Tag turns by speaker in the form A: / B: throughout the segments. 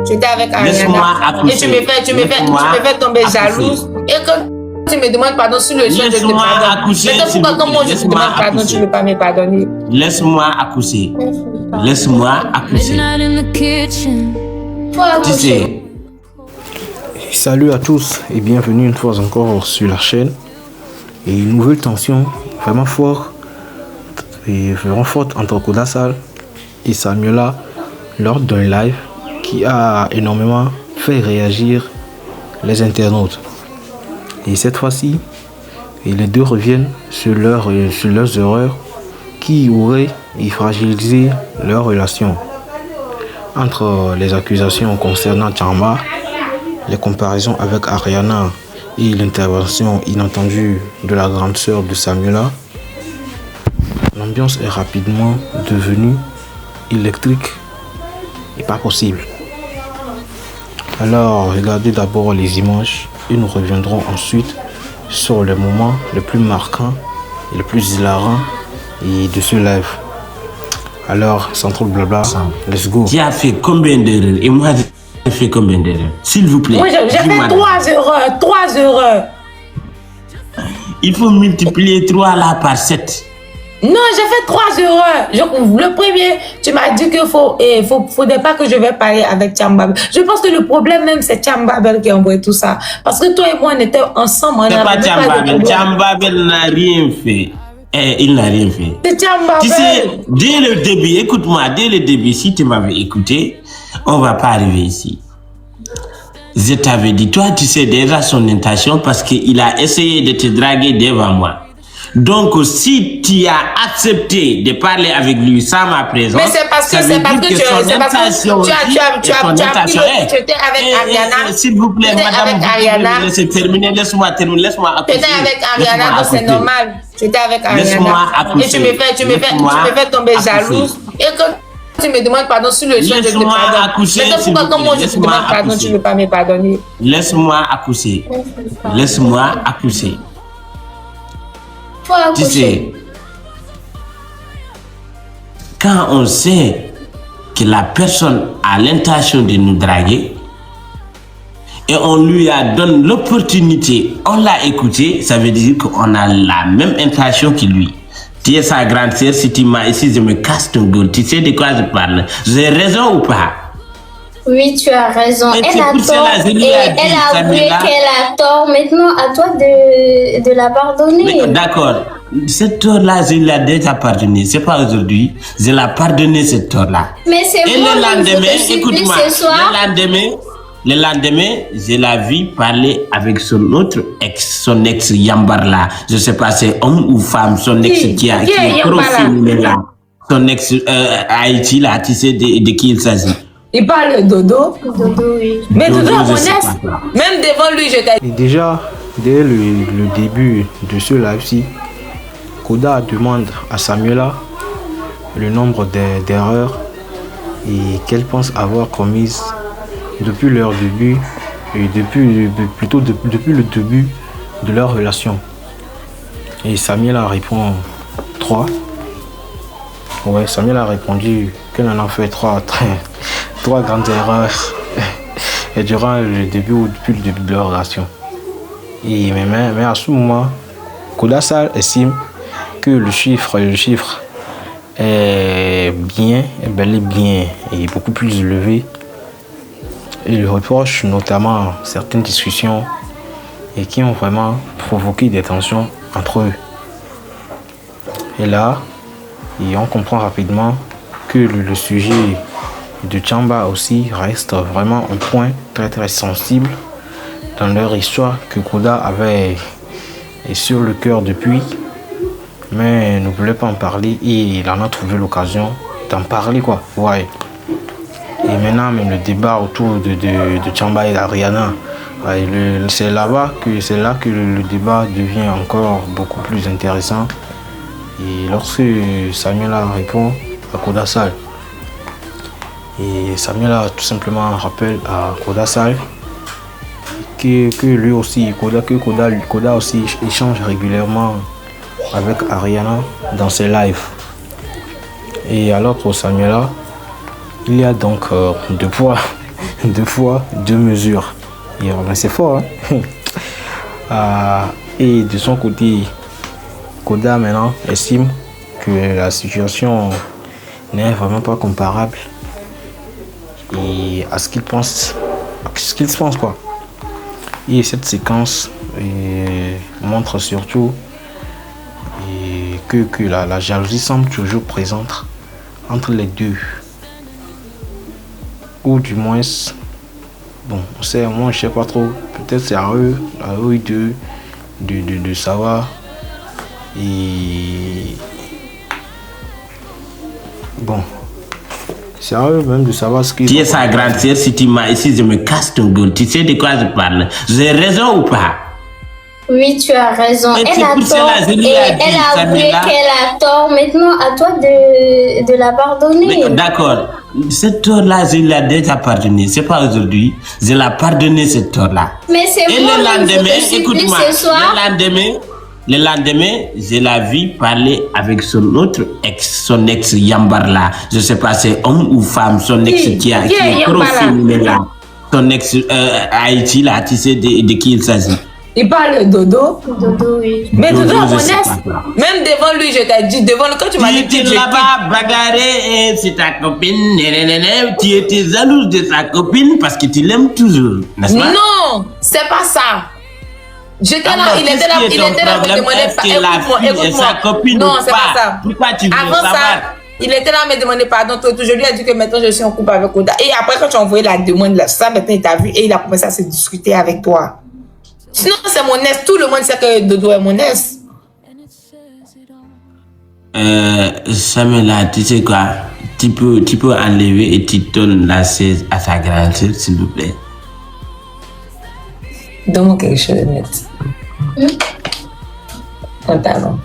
A: J'étais avec
B: Laisse-moi
A: Ariana. Et
B: accoucher.
A: tu me fais tomber jalouse. Et quand tu me demandes pardon sur le champ, je te pardonne. Maintenant, pourquoi quand moi je te demande pardon, tu ne veux pas me pardonner?
B: Laisse-moi accoucher. Laisse-moi accoucher. Tu sais.
C: Salut à tous et bienvenue une fois encore sur la chaîne. Et une nouvelle tension vraiment forte et vraiment forte entre Kodasal et Samuela lors d'un live qui a énormément fait réagir les internautes. Et cette fois-ci, les deux reviennent sur leurs erreurs qui auraient fragilisé leur relation. Entre les accusations concernant Chamba, les comparaisons avec Ariana et l'intervention inattendue de la grande sœur de Samuela, l'ambiance est rapidement devenue électrique et pas possible. Alors, regardez d'abord les images et nous reviendrons ensuite sur les moments les plus marquants et les plus hilarants de ce live. Alors, sans trop de blabla, let's go.
B: Tu as fait combien d'erreurs et moi j'ai fait combien d'erreurs? S'il vous plaît.
A: Moi, j'ai fait 3 erreurs. 3 erreurs.
B: Il faut multiplier 3 là par 7.
A: Non, j'ai fait 3 erreurs. Le premier, tu m'as dit qu'il faudrait pas que je vais parler avec Chamba. Je pense que le problème même, c'est Chamba qui a envoyé tout ça. Parce que toi et moi, on était ensemble.
B: C'est pas Chamba. Chamba n'a rien fait. Il n'a rien fait.
A: C'est Chamba.
B: Tu sais, dès le début, écoute-moi, dès le début, si tu m'avais écouté, on va pas arriver ici. Je t'avais dit, toi, tu sais déjà son intention parce qu'il a essayé de te draguer devant moi. Donc, si tu as accepté de parler avec lui sans ma présence,
A: mais c'est parce que tu étais avec Ariana.
B: S'il vous plaît, madame, laissez terminer, laisse-moi accoucher.
A: Tu étais avec Ariana, donc c'est normal. Tu étais avec Ariana. Et tu me fais tomber jalouse. Et quand tu me demandes pardon sur le champ, je te pardonne. Maintenant, pourquoi quand moi je te demande pardon, tu ne veux pas me pardonner?
B: Laisse-moi accoucher. Laisse-moi accoucher. Tu sais, quand on sait que la personne a l'intention de nous draguer et on lui a donné l'opportunité, on l'a écouté, ça veut dire qu'on a la même intention que lui. Tu es sa grande sœur, si je me casse ton gueule, tu sais de quoi je parle. J'ai raison ou pas?
D: Oui, tu as raison. Elle a tort et elle a avoué qu'elle a tort. Maintenant, à toi de la pardonner.
B: D'accord. Cette tort-là, je l'ai déjà pardonné. C'est pas aujourd'hui. Je l'ai pardonné, cette tort-là.
D: Mais c'est
B: et
D: moi
B: le lendemain, écoute-moi. Le lendemain, je l'ai vu parler avec son ex Yambarla. Je sais pas, c'est homme ou femme, son ex qui est trop féminin là. Son ex Haïti là, tu sais de qui il s'agit.
A: Il parle de Dodo.
D: Dodo, oui.
A: Mais Dodo, même devant lui, je t'ai
C: dit. Déjà, dès le début de ce live-ci, Koda demande à Samuela le nombre d'erreurs et qu'elle pense avoir commises depuis leur début et depuis le début de leur relation. Et Samuela répond 3. Ouais, Samuela a répondu qu'elle en a fait 3 grandes erreurs et durant le début ou depuis le début de leur relation. Mais à ce moment, Kodasal estime que le chiffre est bel et bien et beaucoup plus élevé. Il reproche notamment certaines discussions et qui ont vraiment provoqué des tensions entre eux. Et là, on comprend rapidement que le sujet de Chamba aussi reste vraiment un point très très sensible dans leur histoire que Koda avait sur le cœur depuis, mais ne voulait pas en parler et il en a trouvé l'occasion d'en parler quoi. Ouais. Et maintenant même le débat autour de Chamba et d'Ariana, c'est là que le débat devient encore beaucoup plus intéressant. Et lorsque Samuela répond à Kodasal, et Samuela tout simplement rappelle à Kodasal que lui aussi, Koda aussi échange régulièrement avec Ariana dans ses lives. Et alors pour Samuela, il y a donc deux poids 2 fois 2 mesures. Et c'est fort. Hein. Et de son côté, Koda maintenant estime que la situation n'est vraiment pas comparable et à ce qu'il pense, quoi. Et cette séquence montre surtout que la jalousie semble toujours présente entre les deux. Ou du moins, bon, moi je sais pas trop, peut-être c'est à eux de savoir. Et bon, c'est à eux même de savoir ce qu'ils...
B: Tu es sa grande sœur, si tu m'as ici, je me casse ton gueule. Tu sais de quoi je parle? J'ai raison ou pas?
D: Oui, tu as raison. Elle a tort et elle a avoué qu'elle a tort. Maintenant, à toi de la pardonner.
B: D'accord. Cette tort-là, je l'ai déjà pardonné. C'est pas aujourd'hui. Je l'ai pardonné, cette tort-là.
D: Mais c'est
B: et
D: moi
B: le lendemain, écoute-moi.
D: Le
B: lendemain, je l'ai vu parler avec son ex Yambarla. Je sais pas, c'est homme ou femme, son ex qui est profilé là. Son ex Haïti là, tu sais de qui il s'agit.
A: Il parle de Dodo.
D: Dodo, oui.
A: Mais Dodo, mon ex, même devant lui, je t'ai dit, devant lui, quand tu m'as dit
B: tu étais là-bas, bagarré, c'est ta copine, tu étais jalouse de sa copine parce que tu l'aimes toujours, n'est-ce pas?
A: Non, c'est pas ça. J'étais là, il était là pour me demander
B: écoute-moi.
A: Non, c'est pas ça.
B: Pourquoi tu veux
A: Avant
B: savoir?
A: ça, il était là à me demander pardon. Je lui ai dit que maintenant je suis en couple avec Oda. Et après, quand tu as envoyé la demande, là, ça, maintenant il t'a vu et il a commencé à se discuter avec toi. Sinon, c'est mon ex. Tout le monde sait que Dodo est mon ex.
B: Samuela, tu sais quoi? Tu peux enlever et tu donnes la chaise à sa grande sœur, s'il vous plaît.
A: Donne-moi quelque chose de net. Pantalon.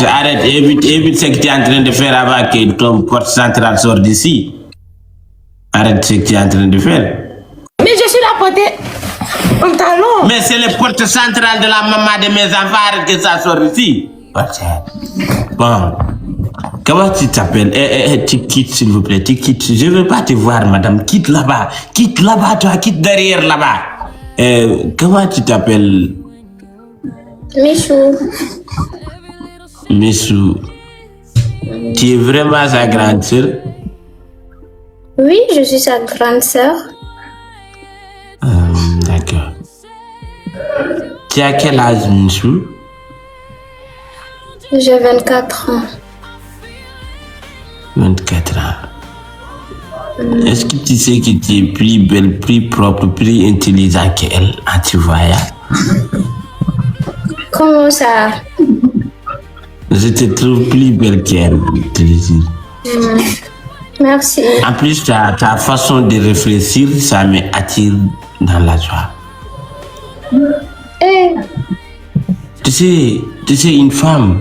B: Arrête, évite ce que tu es en train de faire avant que ton porte centrale sorte d'ici. Arrête ce que tu es en train de faire.
A: Mais je suis là portée pantalon.
B: Mais c'est le porte central de la maman de mes enfants, arrête que ça sort ici. Bon, comment tu t'appelles? Tu quittes s'il vous plaît, tu quittes. Je ne veux pas te voir madame, quitte là-bas, toi, quitte derrière là-bas. Comment tu t'appelles?
D: Michou.
B: Michou, tu es vraiment sa grande sœur?
D: Oui, je suis sa grande sœur.
B: D'accord. Tu as quel âge, Michou?
D: J'ai 24 ans.
B: 24 ans. Est-ce que tu sais que tu es plus belle, plus propre, plus intelligente qu'elle, tu vois?
D: Comment ça?
B: Je te trouve plus belle qu'elle,
D: Merci.
B: En plus, ta façon de réfléchir, ça me attire dans la joie. Tu sais, une femme...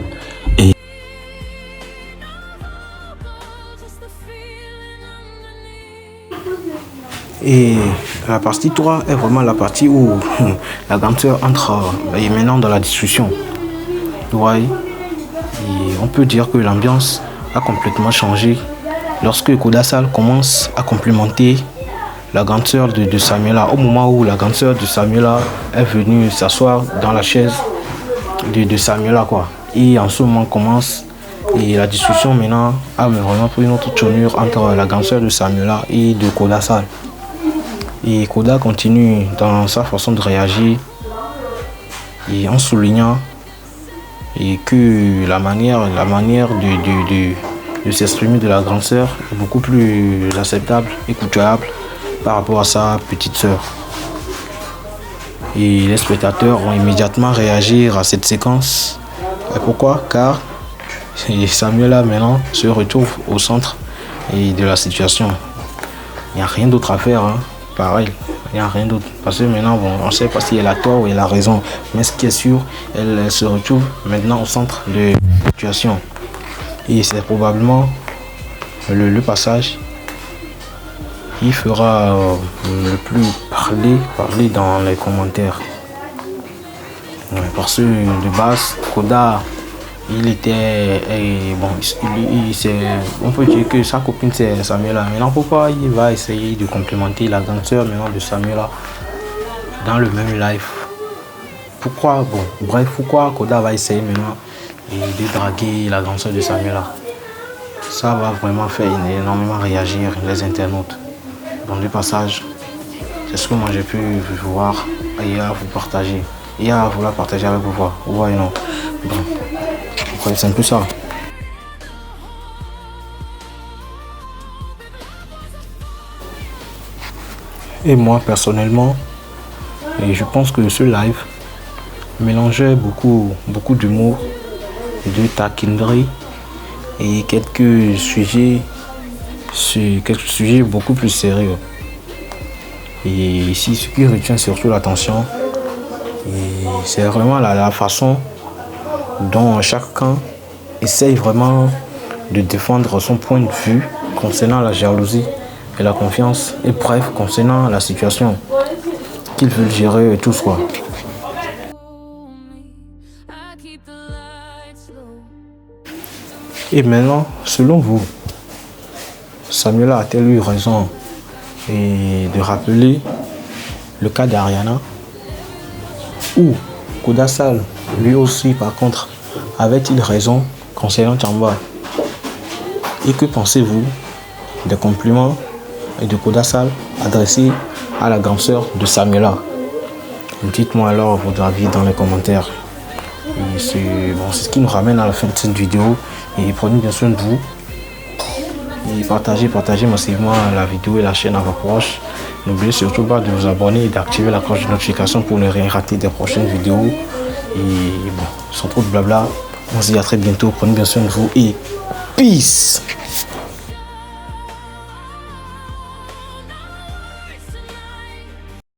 C: Et la partie 3 est vraiment la partie où la grande sœur entre maintenant dans la discussion. Ouais. Et on peut dire que l'ambiance a complètement changé lorsque Kodasal commence à complimenter la grande sœur de Samuela. Au moment où la grande sœur de Samuela est venue s'asseoir dans la chaise de Samuela, quoi. Et en ce moment commence et la discussion maintenant a vraiment pris une autre tournure entre la grande sœur de Samuela et de Kodasal. Et Koda continue dans sa façon de réagir et en soulignant et que la manière de s'exprimer de la grande sœur est beaucoup plus acceptable et coutuable par rapport à sa petite sœur. Et les spectateurs vont immédiatement réagir à cette séquence. Et pourquoi? Car Samuela maintenant se retrouve au centre de la situation. Il n'y a rien d'autre à faire, hein. Pareil, il n'y a rien d'autre. Parce que maintenant, bon, on ne sait pas si elle a tort ou elle a raison. Mais ce qui est sûr, elle se retrouve maintenant au centre de la situation. Et c'est probablement le passage qui fera le plus parler dans les commentaires. Ouais, parce que de base, Koda, il était bon, on peut dire que sa copine c'est Samuela. Maintenant, pourquoi il va essayer de complémenter la grande sœur maintenant de Samuela dans le même live? Pourquoi, bon, bref, pourquoi Koda va essayer maintenant de draguer la grande sœur de Samuela? Ça va vraiment faire énormément réagir les internautes. Dans le passage, c'est ce que moi j'ai pu voir et à vous partager. Et à vouloir partager avec vous. Vous voyez, non? Bon, c'est un peu ça. Et moi, personnellement, et je pense que ce live mélangeait beaucoup d'humour, de taquinerie et quelques sujets beaucoup plus sérieux. Et ici, ce qui retient surtout l'attention, c'est vraiment la façon dont chacun essaye vraiment de défendre son point de vue concernant la jalousie et la confiance, et bref, concernant la situation qu'ils veulent gérer tous, quoi. Et maintenant, selon vous, Samuela a-t-elle eu raison de rappeler le cas d'Ariana, ou Koda Sal, lui aussi par contre, avait-il raison concernant Tchamba? Et que pensez-vous des compliments de Koda Sal adressés à la grande sœur de Samuela? Dites-moi alors votre avis dans les commentaires. C'est ce qui nous ramène à la fin de cette vidéo. Et prenez bien soin de vous. Et partagez massivement la vidéo et la chaîne à vos proches. N'oubliez surtout pas de vous abonner et d'activer la cloche de notification pour ne rien rater des prochaines vidéos. Et bon, sans trop de blabla, on se dit à très bientôt. Prenez bien soin de vous et peace!